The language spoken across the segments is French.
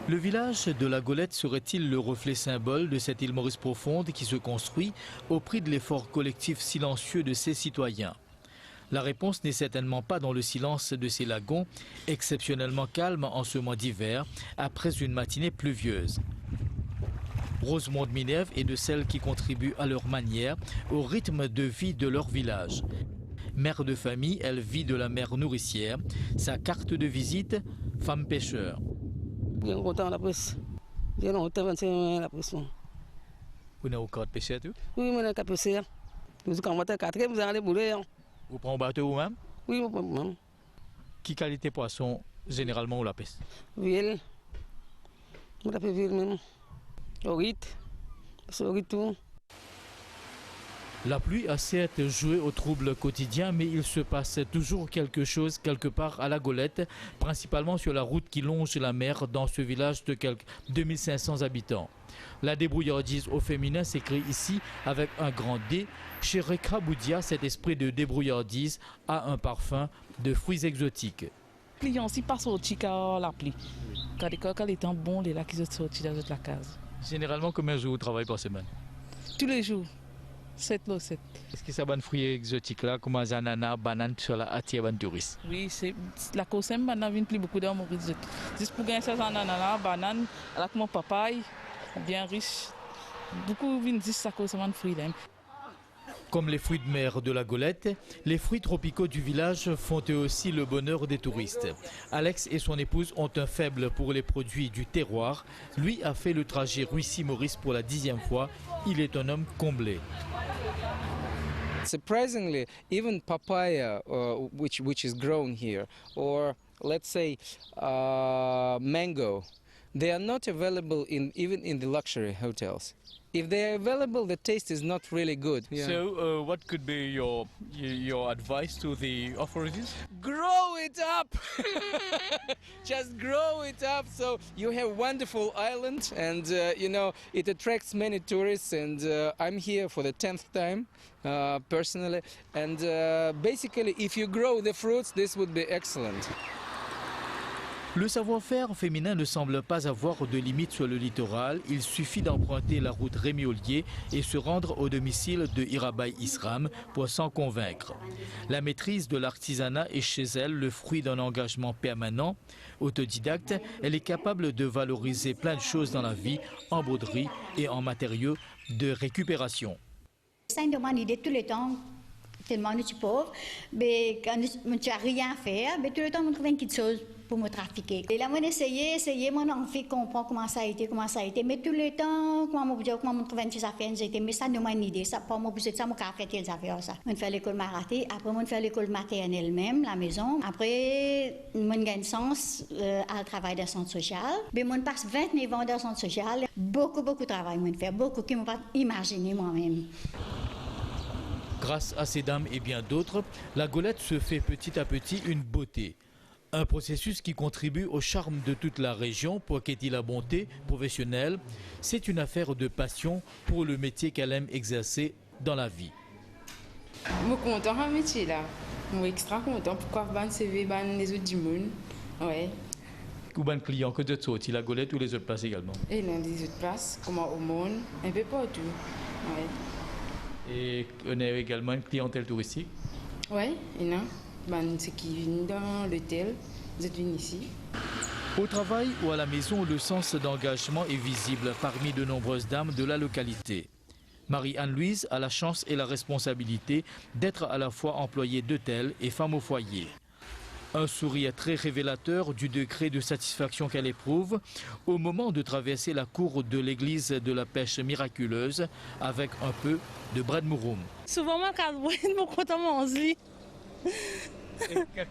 Le village de la Golette serait-il le reflet symbole de cette île Maurice profonde qui se construit au prix de l'effort collectif silencieux de ses citoyens? La réponse n'est certainement pas dans le silence de ces lagons, exceptionnellement calmes en ce mois d'hiver, après une matinée pluvieuse. Rosemonde Minerve est de celles qui contribuent à leur manière au rythme de vie de leur village. Mère de famille, elle vit de la mer nourricière. Sa carte de visite, femme pêcheur. Bien content la presse. Bien longtemps, 25 la presse. Vous n'avez aucun pêcheur tout? Oui, moi, j'ai pêché. Quand on va 4, vous allez bouler. Vous prenez un bateau vous-même? Oui, je prends. Qui qualité poisson généralement ou la pêche? Ville. On l'appelle ville même. Orite. C'est orite tout. La pluie a certes joué au trouble quotidien, mais il se passe toujours quelque chose quelque part à la Golette, principalement sur la route qui longe la mer dans ce village de quelques 2500 habitants. La débrouillardise au féminin s'écrit ici avec un grand D. Chez Reka Boudia, cet esprit de débrouillardise a un parfum de fruits exotiques. Les clients aussi passent au car la pluie. Quand les temps bons, les là qui sont sortis dans la case. Généralement, combien de jours vous travaillez par semaine? Tous les jours. 7 lots, 7. Est-ce que ça va fruits exotiques là, comme les ananas, bananes, sur la attire les touristes? Oui, c'est la cause même maintenant vient plus beaucoup d'hommes juste pour gagner ces ananas, bananes, avec mon papaye, bien riche. Beaucoup viennent juste à cause de fruits là. Comme les fruits de mer de la Golette, les fruits tropicaux du village font eux aussi le bonheur des touristes. Alex et son épouse ont un faible pour les produits du terroir. Lui a fait le trajet Ruissy-Maurice pour la 10e fois. Il est un homme comblé. Surprisingly, even papaya, which is grown here, or let's say mango, they are not available even in the luxury hotels. If they are available, the taste is not really good. Yeah. So, what could be your advice to the authorities? Grow it up! Just grow it up so you have wonderful island and you know it attracts many tourists and I'm here for the 10th time personally and basically if you grow the fruits this would be excellent. Le savoir-faire féminin ne semble pas avoir de limite sur le littoral. Il suffit d'emprunter la route Rémy-Ollier et se rendre au domicile de Irabaï Isram pour s'en convaincre. La maîtrise de l'artisanat est chez elle le fruit d'un engagement permanent. Autodidacte, elle est capable de valoriser plein de choses dans la vie, en broderie et en matériaux de récupération. Ça me demande d'idée tout le temps. Tellement je suis pauvre, mais quand je n'ai rien à faire, mais tout le temps je trouve une petite chose pour me trafiquer. Et là, j'ai essayé, mon enfant comprend comment ça a été, mais tout le temps, comment je trouve une petite affaire, mais ça demande une idée, ça pas moi besoin de ça, moi faire des affaires ça. Je fais l'école marathée, après je fais l'école maternelle même, la maison. Après, je gagne sens à travail dans le centre social. Mais je passe 29 ans dans le centre social, beaucoup de travail, je fais beaucoup que je ne peux pas imaginer moi-même. Grâce à ces dames et bien d'autres, la Golette se fait petit à petit une beauté. Un processus qui contribue au charme de toute la région pour qu'est-il la bonté professionnelle. C'est une affaire de passion pour le métier qu'elle aime exercer dans la vie. Je suis content de ce métier là. Je suis extra content. Pourquoi ban CV ban les autres du monde. Ouais. Combien de clients que d'autres sorties, la Golette ou les autres places également? Et dans les autres places, comme au monde, un peu partout. Ouais. Et on a également une clientèle touristique? Oui, il y en a. Ceux qui viennent dans l'hôtel, ils viennent ici. Au travail ou à la maison, le sens d'engagement est visible parmi de nombreuses dames de la localité. Marie-Anne-Louise a la chance et la responsabilité d'être à la fois employée d'hôtel et femme au foyer. Un sourire très révélateur du degré de satisfaction qu'elle éprouve au moment de traverser la cour de l'église de la pêche miraculeuse avec un peu de bread mouroum. Souvent, je suis content de manger.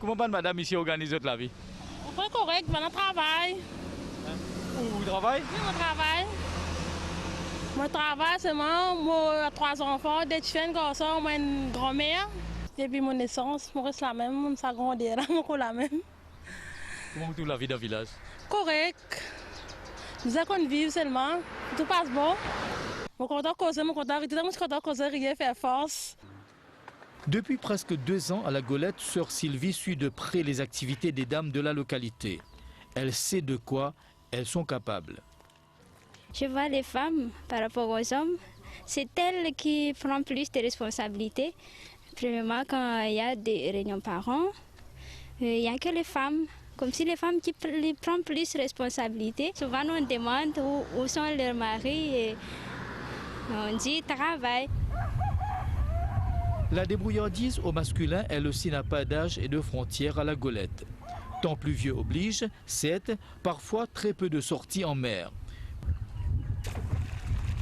Comment madame ici organise la vie? Très correct, on travaille. Où vous travaillez? Oui, on travaille. Moi, je travaille seulement. Moi, 3 enfants, des jeunes garçons, moi, une grand-mère. Depuis mon naissance, je reste la même, je grandis la même. Comment vous trouvez la vie dans le village? Correct. Nous avons vivre seulement. Tout passe bon. Je suis content de causer, je suis content de causer, rien faire force. Depuis presque 2 ans à la Golette, sœur Sylvie suit de près les activités des dames de la localité. Elle sait de quoi elles sont capables. Je vois les femmes par rapport aux hommes, c'est elles qui prennent plus de responsabilités. Premièrement, quand il y a des réunions par an, il n'y a que les femmes, comme si les femmes qui prennent plus de responsabilités. Souvent, on demande où sont leurs maris et on dit travail. La débrouillardise au masculin, elle aussi, n'a pas d'âge et de frontières à la Golette. Temps pluvieux oblige, 7, parfois très peu de sorties en mer.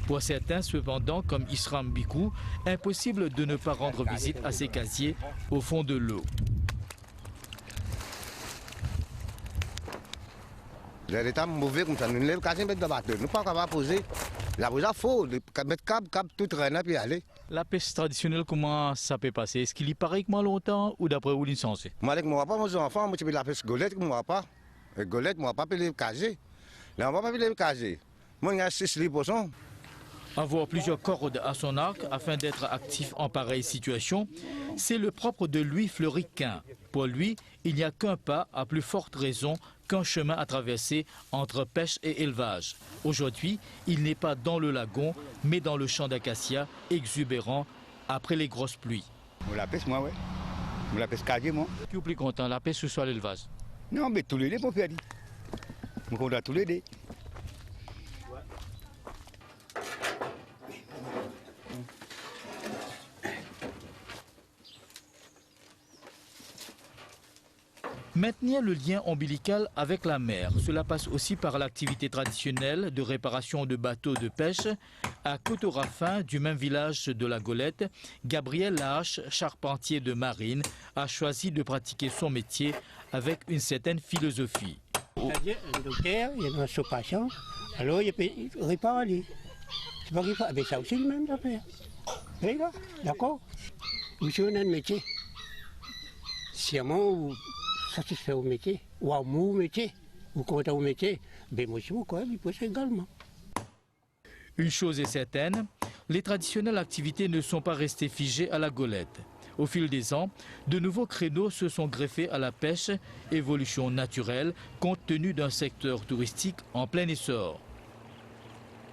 Pour certains, cependant, comme Isram Bikou, impossible de ne pas rendre visite à ces casiers au fond de l'eau. L'état mauvais comme ça, nous ne pouvons mettre de bateau, nous ne pouvons pas poser. La pose à faux, mettre cap, tout traîner puis aller. La pêche traditionnelle, comment ça peut passer? Est-ce qu'il y paraît que longtemps ou d'après vous l'insensé? Moi, avec mon papa, mes enfants, moi, je fais la pêche golette, moi pas. Golette, moi pas, les casiers. Là, on va pas les casiers. Moi, il y a 6 livres. Avoir plusieurs cordes à son arc afin d'être actif en pareille situation, c'est le propre de Louis Fleuriquin. Pour lui, il n'y a qu'un pas, à plus forte raison, qu'un chemin à traverser entre pêche et élevage. Aujourd'hui, il n'est pas dans le lagon, mais dans le champ d'acacia, exubérant après les grosses pluies. La pêche, moi, oui. La pêche casier, moi. Qui est plus content, la pêche ou soit l'élevage? Non, mais tous les deux, mon père dit. Je suis content tous les deux. Maintenir le lien ombilical avec la mer, cela passe aussi par l'activité traditionnelle de réparation de bateaux de pêche. À Cotorafin, du même village de la Golette, Gabriel Lahache, charpentier de marine, a choisi de pratiquer son métier avec une certaine philosophie. C'est-à-dire, le docteur, il y a une occupation, alors il peut réparer. C'est pas réparer, mais ça aussi, le même affaire. Oui, là, d'accord. Monsieur, on a un métier. Si à moi, satisfait au métier, ou à mon métier, ou content au métier, ben moi, je quoi, il peut également. Une chose est certaine, les traditionnelles activités ne sont pas restées figées à la Golette. Au fil des ans, de nouveaux créneaux se sont greffés à la pêche, évolution naturelle, compte tenu d'un secteur touristique en plein essor.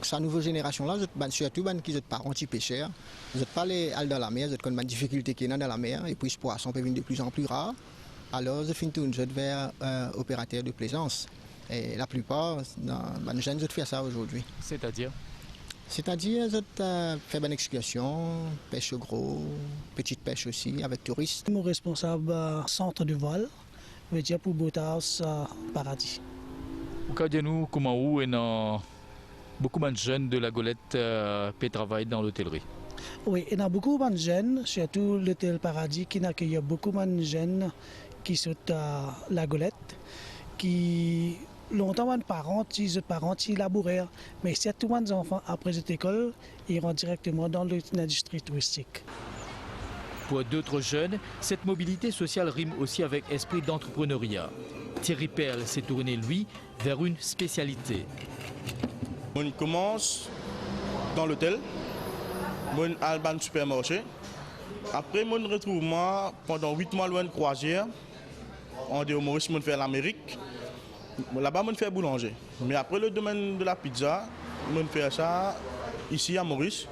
Sa nouvelle génération-là, surtout qui sont pas anti-pêcheurs, ils ne pas les aller dans la mer, ils ont une difficulté qui est dans la mer, et puis ce poisson peut venir de plus en plus rare. Alors, ils finissent vers opérateurs de plaisance. Et la plupart, les jeunes font ça aujourd'hui. C'est-à-dire? C'est-à-dire, ils font une excursion, pêche gros, petite pêche aussi, avec touristes. Je suis responsable centre de vol, veut dire pour Boathouse Paradis. Vous nous comment où beaucoup de jeunes de la Golette peuvent travailler dans l'hôtellerie? Oui, il y a beaucoup de jeunes, surtout l'hôtel Paradis, qui accueille beaucoup de jeunes qui sont à la Golette, qui longtemps les parents ils labourèrent, mais surtout les enfants après cette école iront directement dans l'industrie touristique. Pour d'autres jeunes, cette mobilité sociale rime aussi avec esprit d'entrepreneuriat. Thierry Perle s'est tourné, lui, vers une spécialité. On commence dans l'hôtel, on a un supermarché. Après, on retrouve moi pendant 8 mois loin de croisière. On est au Maurice, on fait l'Amérique. Là-bas, on fait boulanger. Mais après le domaine de la pizza, on fait ça ici à Maurice.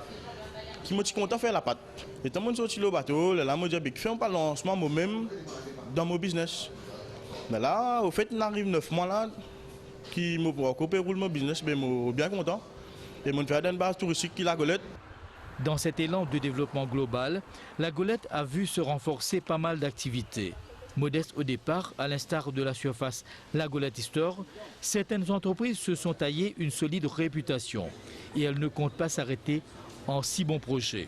Qui m'a dit content de faire la pâte. Et quand on sorti le bateau, là, on m'a dit fais un pas lancement moi-même dans mon business. Mais là, au fait, on arrive 9 mois là, qui me préoccupe pour mon business, mais je suis bien content. Et je fais une base touristique qui est la Golette. Dans cet élan de développement global, la Golette a vu se renforcer pas mal d'activités. Modeste au départ, à l'instar de la surface La Golette Store, certaines entreprises se sont taillées une solide réputation et elles ne comptent pas s'arrêter en si bons projets.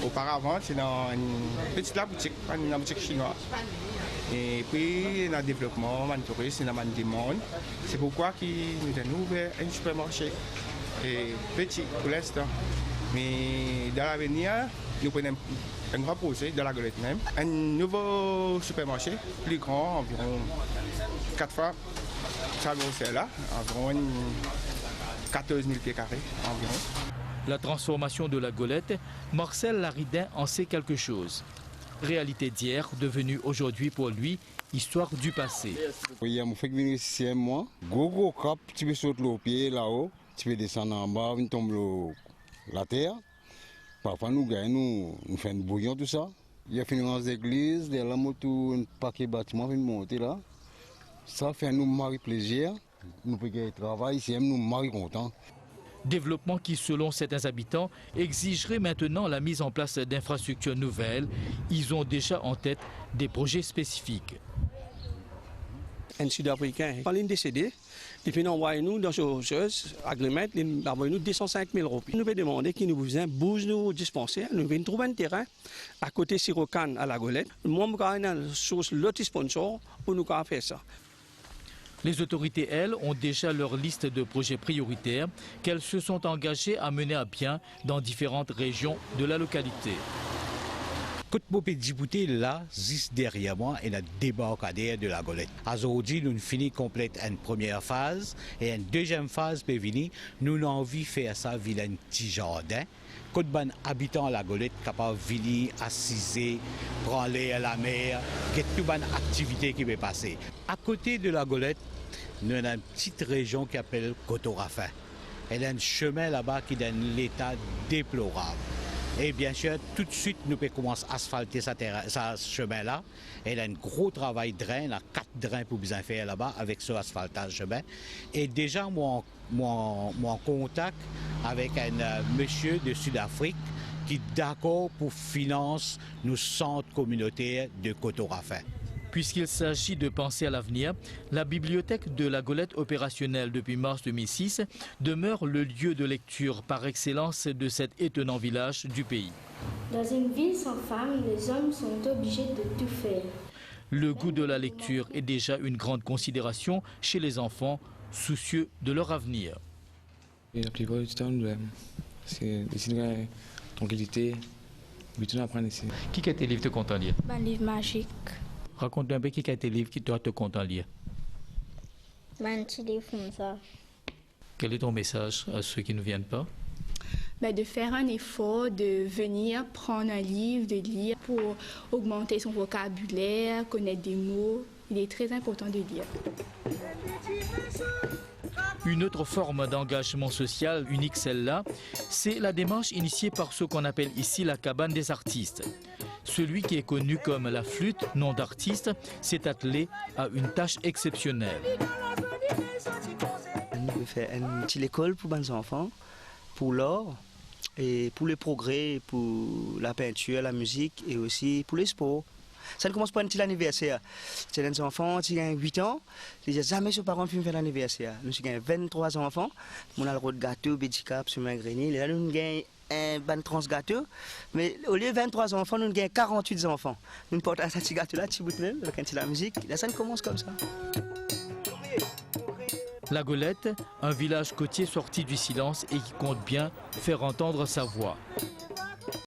Auparavant, c'est dans une petite boutique, une boutique chinoise. Et puis, dans le développement, dans le tourisme, dans le demande. C'est pourquoi nous avons ouvert un supermarché. Et petit pour l'instant. Mais dans l'avenir, nous prenons un grand projet dans la Golette même. Un nouveau supermarché, plus grand, environ 4 fois sa grosseur là, environ 14 000 pieds carrés environ. La transformation de la Golette, Marcel Laridin en sait quelque chose. Réalité d'hier devenue aujourd'hui pour lui histoire du passé. Oui, je fais venir 6 mois. Gros cap, tu peux sauter le pied là-haut, tu peux descendre en bas, tu tombes la terre. Parfois nous gagnons, nous faisons un bouillon tout ça. Il y a fini dans l'église, il y a la moto, un paquet de bâtiments qui monter là. Ça fait nous mari plaisir. Nous pouvons travailler ici, nous mari contents. Développement qui, selon certains habitants, exigerait maintenant la mise en place d'infrastructures nouvelles. Ils ont déjà en tête des projets spécifiques. Un Sud-Africain, quand il est décédé, il envoie nous dans ce agrément, il envoie nous 205 000 roupies. Nous pouvons demander qu'il nous besoin bouge nous dispenser. Nous venons trouver un terrain à côté Sirocan à la Golette. Moi, je vais aller sur l'autre sponsor pour nous faire ça. Les autorités, elles, ont déjà leur liste de projets prioritaires qu'elles se sont engagées à mener à bien dans différentes régions de la localité. Côte Bopé-Djibouti, là, juste derrière moi, est le débarcadère de la Golette. Aujourd'hui, nous finissons complète une première phase et une deuxième phase peut venir. Nous avons envie de faire ça via un petit jardin. Côte ban habitants à la Golette capable de venir assiser, prendre l'air à la mer, qu'il y ait toute bonne activité qui peut passer. À côté de la Golette, nous avons une petite région qui s'appelle Cotorafin. Elle a un chemin là-bas qui donne l'état déplorable. Et bien sûr, tout de suite, nous pouvons commencer à asphalter ce chemin-là. Elle a un gros travail de drain, elle a 4 drains pour bien faire là-bas avec ce asphaltage chemin. Et déjà, moi, en contact avec un monsieur de Sud-Afrique qui est d'accord pour financer nos centres communautaires de Cotorafin. Puisqu'il s'agit de penser à l'avenir, la bibliothèque de la Golette opérationnelle depuis mars 2006 demeure le lieu de lecture par excellence de cet étonnant village du pays. Dans une ville sans femmes, les hommes sont obligés de tout faire. Le goût de la lecture est déjà une grande considération chez les enfants soucieux de leur avenir. La plupart du temps, c'est une tranquillité, mais tout apprendre ici. Qui a tes livres te content lire? Un livre magique. Raconte un peu qui a tes livres qui doit te content lire. Un petit livre comme ça. Quel est ton message à ceux qui ne viennent pas? De faire un effort, de venir prendre un livre, de lire pour augmenter son vocabulaire, connaître des mots. Il est très important de lire. Une autre forme d'engagement social, unique celle-là, c'est la démarche initiée par ce qu'on appelle ici la cabane des artistes. Celui qui est connu comme la flûte, nom d'artiste, s'est attelé à une tâche exceptionnelle. On veut faire une petite école pour les enfants, pour l'art, et pour le progrès, pour la peinture, la musique et aussi pour les sports. Ça ne commence pas un petit anniversaire. C'est des enfants qui ont 8 ans, ils n'ont jamais ses parents pu faire l'anniversaire. Nous avons 23 enfants, on a le droit de gâteau, bédicap, sur ma grenille. Là, nous avons un ban trans gâteau, mais au lieu de 23 enfants, nous avons 48 enfants. Nous portons un petit gâteau-là, petit bout de même, avec la musique. Là, ça commence comme ça. La Golette, un village côtier sorti du silence et qui compte bien faire entendre sa voix.